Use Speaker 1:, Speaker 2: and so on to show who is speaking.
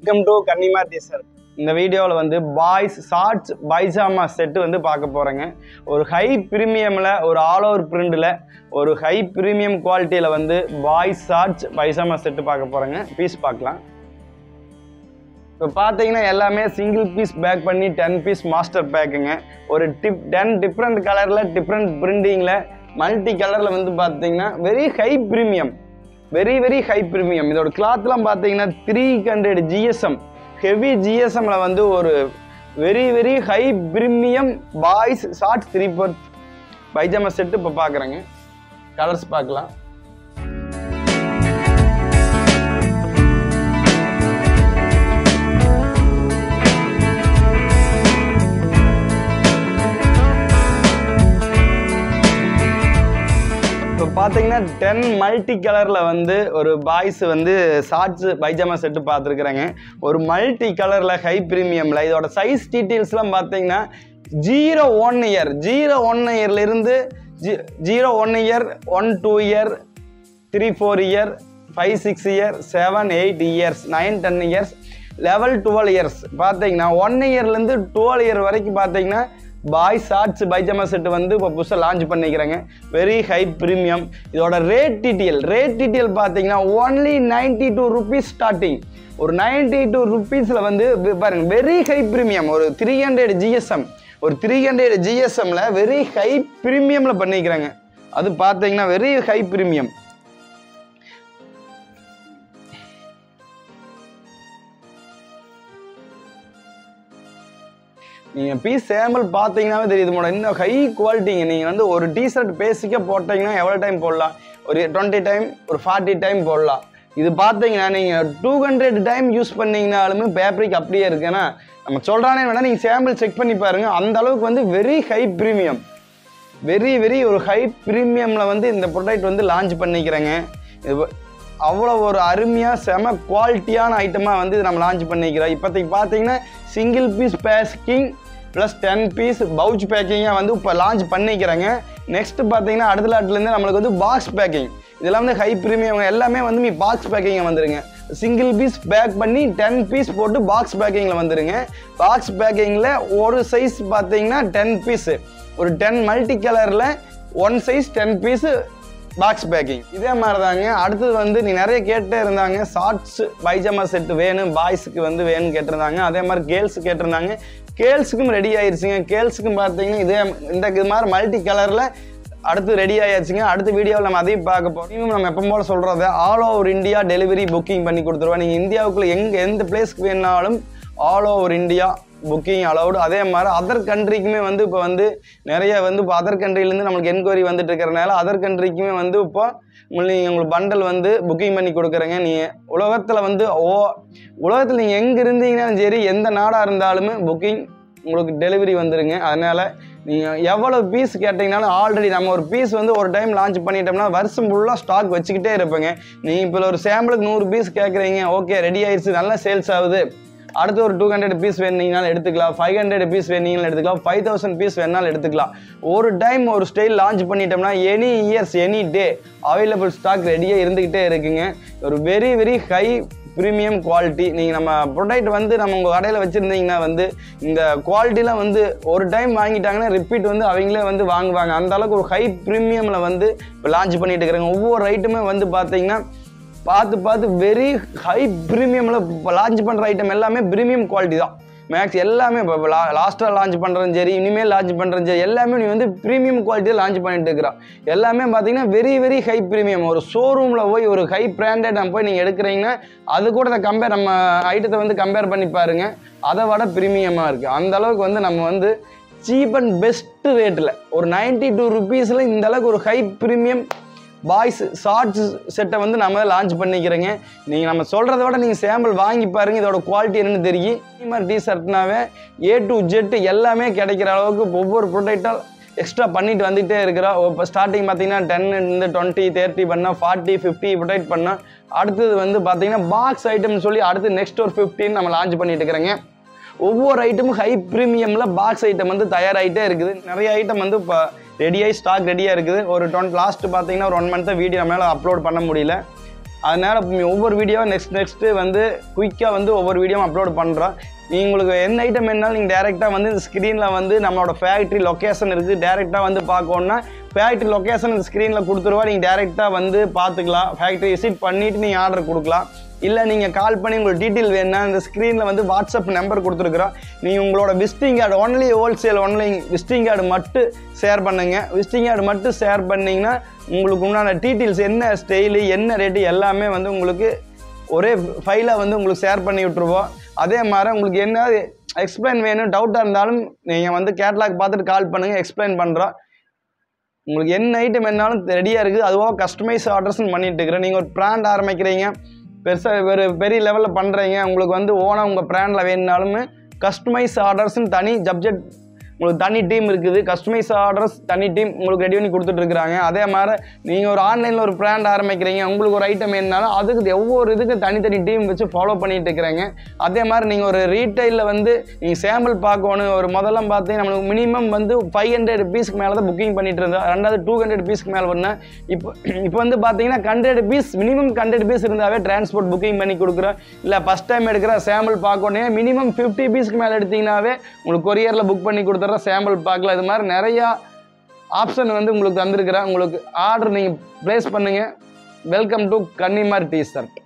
Speaker 1: Welcome to கன்னிமா teaser. இந்த வீடியோவில் வந்து பாய்ஸ் ஷார்ட்ஸ் பைஜாமா செட்டு வந்து பார்க்க போகிறேங்க. ஒரு ஹை ப்ரீமியமில் ஒரு ஆல் ஓவர் பிரிண்டில் ஒரு ஹை ப்ரீமியம் குவாலிட்டியில் வந்து பாய்ஸ் ஷார்ட்ஸ் பைஜாமா செட்டு பார்க்க போகிறேங்க. பீஸ் பார்க்கலாம். இப்போ பார்த்தீங்கன்னா எல்லாமே சிங்கிள் பீஸ் பேக் பண்ணி 10 பீஸ் மாஸ்டர் பேக்குங்க. ஒரு 10 டிஃப்ரெண்ட் கலரில் டிஃப்ரெண்ட் பிரிண்டிங்கில் மல்டி கலரில் வந்து பார்த்தீங்கன்னா very high premium, very high premium. இதோட கிளாத்லாம் பார்த்தீங்கன்னா 300 GSM ஹெவி GSMல வந்து ஒரு very high premium boys shorts 3/4 pyjama set இப்போ பார்க்குறேங்க. கலர்ஸ் பார்க்கலாம். இப்போ பார்த்தீங்கன்னா 10 மல்டி கலரில் வந்து ஒரு பாய்ஸ் வந்து ஷார்ட்ஸ் பைஜாமா செட்டு பார்த்துருக்குறேங்க. ஒரு மல்டி கலரில் ஹை ப்ரீமியமில் இதோட சைஸ் டீட்டெயில்ஸ்லாம் பார்த்தீங்கன்னா 0-1 year 0-1 இயர்லேருந்து 0-1 year 1-2 year 3-4 year 5-6 year 7-8 years 9-10 years level 12 years பார்த்தீங்கன்னா 1 இயர்லேருந்து 12 இயர் வரைக்கும் பார்த்தீங்கன்னா பாய்ஸ் ஷார்ட்ஸ் பைஜாமா செட்டு வந்து இப்போ புதுசாக லான்ச் பண்ணிக்கிறாங்க. Very high premium. இதோட ரேட் டீட்டெயில் பார்த்தீங்கன்னா ஒன்லி 92 ருபீஸ் ஸ்டார்டிங். ஒரு 92 ருபீஸில் வந்து பாருங்க வெரி ஹை ப்ரீமியம். ஒரு 300 GSM ஒரு 300 GSMல வெரி ஹை ப்ரீமியமில் பண்ணிக்கிறாங்க. அது பார்த்தீங்கன்னா வெரி ஹை ப்ரீமியம். நீங்கள் பீஸ் சாம்பிள் பார்த்தீங்கன்னாவே தெரியுது மேடம், இன்னும் ஹை குவாலிட்டிங்க. நீங்கள் வந்து ஒரு டிஷர்ட் பேசிக்காக போட்டிங்கன்னா எவ்வளோ டைம் போடலாம்? ஒரு 20 டைம் ஒரு 40 டைம் போடலாம். இது பார்த்தீங்கன்னா நீங்கள் 200 டைம் யூஸ் பண்ணிங்கனாலுமே ஃபேப்ரிக் அப்படியே இருக்குன்னா நம்ம சொல்கிறானே வேணால் நீங்கள் சாம்பிள் செக் பண்ணி பாருங்கள். அந்த அளவுக்கு வந்து வெரி ஹை ப்ரீமியம், வெரி ஒரு ஹை ப்ரீமியமில் வந்து இந்த ப்ராடக்ட் வந்து லான்ச் பண்ணிக்கிறேங்க. இது அவ்வளோ ஒரு அருமையாக செம குவாலிட்டியான ஐட்டமாக வந்து நம்ம லான்ச் பண்ணிக்கிறோம். இப்போதைக்கு பார்த்தீங்கன்னா single piece packing plus 10 piece pouch பேக்கிங்காக வந்து இப்போ லான்ச் பண்ணிக்கிறேங்க. நெக்ஸ்ட் பார்த்தீங்கன்னா அடுத்த லாட்லேருந்து நம்மளுக்கு வந்து பாக்ஸ் பேக்கிங், இதெல்லாம் வந்து ஹை ப்ரீமியம் எல்லாமே வந்து பாக்ஸ் பேக்கிங்கை வந்துடுங்க. சிங்கிள் பீஸ் பேக் பண்ணி 10 பீஸ் போட்டு பாக்ஸ் பேக்கிங்கில் வந்துடுங்க. பாக்ஸ் பேக்கிங்கில் ஒரு சைஸ் பார்த்தீங்கன்னா 10 பீஸு, ஒரு 10 மல்டி கலரில் 1 சைஸ் 10 பீஸு பாக்ஸ் பேக்கிங். இதே மாதிரி தாங்க. அடுத்தது வந்து நீ நிறைய கேட்டே இருந்தாங்க ஷார்ட்ஸ் பைஜாமா செட்டு வேணும் பாய்ஸுக்கு வந்து வேணும்னு கேட்டிருந்தாங்க. அதே மாதிரி கேர்ள்ஸு கேட்டிருந்தாங்க. கேர்ள்ஸுக்கும் ரெடி ஆயிடுச்சுங்க. கேர்ள்ஸுக்கும் பார்த்தீங்கன்னா இது மாதிரி மல்டி கலரில் அடுத்து ரெடி ஆயிடுச்சுங்க. அடுத்த வீடியோவில் நம்ம அதையும் பார்க்க போகிறோம். நம்ம எப்போ போல சொல்கிறத all over India delivery booking பண்ணி கொடுத்துருவோம். நீங்கள் இந்தியாவுக்குள்ளே எந்த பிளேஸ்க்கு வேணாலும் all over India booking allowed. அதே மாதிரி அதர் கண்ட்ரிக்குமே வந்து இப்போ வந்து நிறைய வந்து இப்போ அதர் கண்ட்ரிலேருந்து நம்மளுக்கு என்கொயரி வந்துட்டு இருக்கிறனால அதர் கண்ட்ரிக்குமே வந்து இப்போ நீங்கள் உங்களுக்கு பண்டல் வந்து புக்கிங் பண்ணி கொடுக்குறேங்க. நீங்கள் உலகத்தில் வந்து உலகத்தில் நீங்கள் எங்கே இருந்தீங்கன்னாலும் சரி எந்த நாடாக இருந்தாலுமே புக்கிங் உங்களுக்கு டெலிவரி வந்துடுங்க. அதனால் நீங்கள் எவ்வளோ பீஸ் கேட்டிங்கனாலும் ஆல்ரெடி நம்ம ஒரு பீஸ் வந்து ஒரு டைம் லான்ச் பண்ணிட்டோம்னா வருஷம் ஃபுல்லாக ஸ்டாக் வச்சுக்கிட்டே இருப்பேங்க. நீங்கள் இப்போ ஒரு சாம்பிளுக்கு 100 பீஸ் கேட்குறீங்க, ஓகே ரெடி ஆயிடுச்சு, நல்லா சேல்ஸ் ஆகுது, அடுத்து ஒரு 200 பீஸ் வேணுங்கனாலும் எடுத்துக்கலாம், 500 பீஸ் வேணுங்கனாலும் எடுத்துக்கலாம், 5000 பீஸ் வேணாலும் எடுத்துக்கலாம். ஒரு டைம் ஒரு ஸ்டைல் லான்ச் பண்ணிட்டோம்னா any years any day available stock ரெடியாக இருந்துக்கிட்டே இருக்குங்க. ஒரு வெரி ஹை ப்ரீமியம் குவாலிட்டி. நீங்கள் நம்ம ப்ராடக்ட் வந்து நம்ம உங்கள் கடையில் வச்சுருந்தீங்கன்னா வந்து இந்த குவாலிட்டிலாம் வந்து ஒரு டைம் வாங்கிட்டாங்கன்னா ரிப்பீட் வந்து அவங்களே வந்து வாங்குவாங்க. அந்த அளவுக்கு ஒரு ஹை ப்ரீமியமில் வந்து இப்போ லான்ச் பண்ணிட்டு இருக்கிறாங்க. ஒவ்வொரு ஐட்டமே வந்து பார்த்தீங்கன்னா பார்த்து வெரி ஹை ப்ரீமியமில் இப்போ லான்ச் பண்ணுற ஐட்டம் எல்லாமே ப்ரீமியம் குவாலிட்டி தான். மேக்ஸ் எல்லாமே இப்போ லாஸ்ட்டாக லான்ச் பண்ணுறதும் சரி இனிமேல் லான்ச் பண்ணுறதும் சரி எல்லாமே நீ வந்து ப்ரீமியம் குவாலிட்டியில் லான்ச் பண்ணிட்டு இருக்கிறான். எல்லாமே பார்த்தீங்கன்னா வெரி ஹை ப்ரீமியம். ஒரு ஷோரூமில் போய் ஒரு ஹை பிராண்டட் நம்ம போய் நீங்கள் எடுக்கிறீங்கன்னா அது கூட நம்ம ஐட்டத்தை வந்து கம்பேர் பண்ணி பாருங்கள், அதை விட ப்ரீமியமாக இருக்குது. அந்த அளவுக்கு வந்து நம்ம வந்து சீப் அண்ட் பெஸ்ட்டு ரேட்டில் ஒரு 92 ருபீஸில் இந்த அளவுக்கு ஒரு ஹை ப்ரீமியம் பாய்ஸ் ஷார்ட்ஸ் செட்டை வந்து நம்ம லான்ச் பண்ணிக்கிறேங்க. நீங்கள் நம்ம சொல்கிறத விட நீங்கள் சாம்பிள் வாங்கி பாருங்கள், இதோட குவாலிட்டி என்னென்னு தெரியும். இந்த மாதிரி டிஷர்ட்னாவே A to Z எல்லாமே கிடைக்கிற அளவுக்கு ஒவ்வொரு ப்ராடக்டாக எக்ஸ்ட்ரா பண்ணிட்டு வந்துகிட்டே இருக்கிறோம். இப்போ ஸ்டார்டிங் பார்த்தீங்கன்னா 10 20 30 பண்ணால் 40 50 ப்ராடக்ட் பண்ணால் அடுத்தது வந்து பார்த்தீங்கன்னா பாக்ஸ் ஐட்டம்னு சொல்லி அடுத்து நெக்ஸ்ட் ஒரு 15 நம்ம லான்ச் பண்ணிட்டு இருக்கிறேங்க. ஒவ்வொரு ஐட்டமும் ஹை ப்ரீமியமில் பாக்ஸ் ஐட்டம் வந்து தயாராகிட்டே இருக்குது. நிறைய ஐட்டம் வந்து இப்போ ரெடியாகி ஸ்டாக் ரெடியாக இருக்குது. ஒரு லாஸ்ட்டு பார்த்தீங்கன்னா ஒரு 1 மந்த்தாக வீடியோ மேலே அப்லோட் பண்ண முடியல. அதனால் ஒவ்வொரு வீடியோ நெக்ஸ்ட்டு வந்து குயிக்காக வந்து ஒவ்வொரு வீடியோவும் அப்லோட் பண்ணுறோம். உங்களுக்கு என்ன ஐட்டம் வேணாலும் நீங்கள் டேரெக்டாக வந்து இந்த ஸ்க்ரீனில் வந்து நம்மளோட ஃபேக்ட்ரி லொக்கேஷன் இருக்குது, டேரெக்டாக வந்து பார்க்கணுன்னா ஃபேக்ட்ரி லொக்கேஷன் இந்த ஸ்க்ரீனில் கொடுத்துருவா, நீங்கள் டேரெக்டாக வந்து பார்த்துக்கலாம். ஃபேக்ட்ரி விசிட் பண்ணிவிட்டு நீங்கள் ஆர்டர் கொடுக்கலாம். இல்லை நீங்கள் கால் பண்ணி உங்களுக்கு டீட்டெயில் வேணுன்னா இந்த ஸ்க்ரீனில் வந்து வாட்ஸ்அப் நம்பர் கொடுத்துருக்குறோம். நீங்கள் உங்களோட visiting card only wholesale only visiting card மட்டும் ஷேர் பண்ணுங்கள். விசிட்டிங் கார்டு மட்டும் ஷேர் பண்ணிங்கன்னா உங்களுக்கு உண்டான டீட்டெயில்ஸ் என்ன ஸ்டைலு என்ன ரேட்டு எல்லாமே வந்து உங்களுக்கு ஒரே ஃபைலாக வந்து உங்களுக்கு ஷேர் பண்ணி விட்ருவோம். அதே மாதிரி உங்களுக்கு என்ன எக்ஸ்பிளைன் வேணும் டவுட்டாக இருந்தாலும் நீங்கள் வந்து கேட்லாக் பார்த்துட்டு கால் பண்ணுங்கள், எக்ஸ்பிளைன் பண்ணுறோம். உங்களுக்கு என்ன ஐட்டம் வேணாலும் ரெடியாக இருக்குது. அதுவாக கஸ்டமைஸ் ஆர்டர்ஸ்ன்னு பண்ணிட்டு இருக்கிறேன். நீங்கள் ஒரு பிராண்ட் ஆரம்பிக்கிறீங்க, பெருசாக ஒரு பெரிய லெவலில் பண்ணுறீங்க, உங்களுக்கு வந்து ஓனாக உங்கள் பிராண்டில் வேணுனாலுமே கஸ்டமைஸ் ஆர்டர்ஸ்ன்னு தனி சப்ஜெக்ட் உங்களுக்கு தனி டீம் இருக்குது. கஸ்டமைஸ் ஆர்டர்ஸ் தனி டீம் உங்களுக்கு ரெடி பண்ணி கொடுத்துட்ருக்குறாங்க. அதே மாதிரி நீங்கள் ஒரு ஆன்லைனில் ஒரு பிராண்ட் ஆரம்பிக்கிறீங்க, உங்களுக்கு ஒரு ஐட்டம் வேணுனாலும் அதுக்கு ஒவ்வொரு இதுக்கு தனித்தனி டீம் வச்சு ஃபாலோ பண்ணிட்டு இருக்கிறாங்க. அதே மாதிரி நீங்கள் ஒரு ரீட்டைலில் வந்து நீங்கள் சாம்பிள் பார்க்கணும். ஒரு முதல்ல பார்த்தீங்கன்னா நம்மளுக்கு மினிமம் வந்து 500 பீஸ்க்கு மேலே தான் புக்கிங் பண்ணிட்டு இருந்தோம். ரெண்டாவது 200 பீஸ்க்கு மேலே பண்ணேன். இப்போ வந்து பார்த்தீங்கன்னா 100 பீஸ் மினிமம் 100 பீஸ் இருந்தாவே டிரான்ஸ்போர்ட் புக்கிங் பண்ணி கொடுக்குறோம். இல்லை ஃபஸ்ட் டைம் எடுக்கிற சாம்பிள் பார்க்கணும் மினிமம் 50 பீஸ்க்கு மேலே எடுத்தீங்கன்னாவே உங்களுக்கு கொரியரில் புக் பண்ணி கொடுத்துட்றோம். சாம்பிள் பார்க்கலாம். இது மாதிரி நிறையா ஆப்ஷன் வந்து உங்களுக்கு தந்திருக்கிறேன். உங்களுக்கு ஆர்டர் நீங்கள் ப்ளேஸ் பண்ணுங்கள். Welcome to Kannimar T shirt.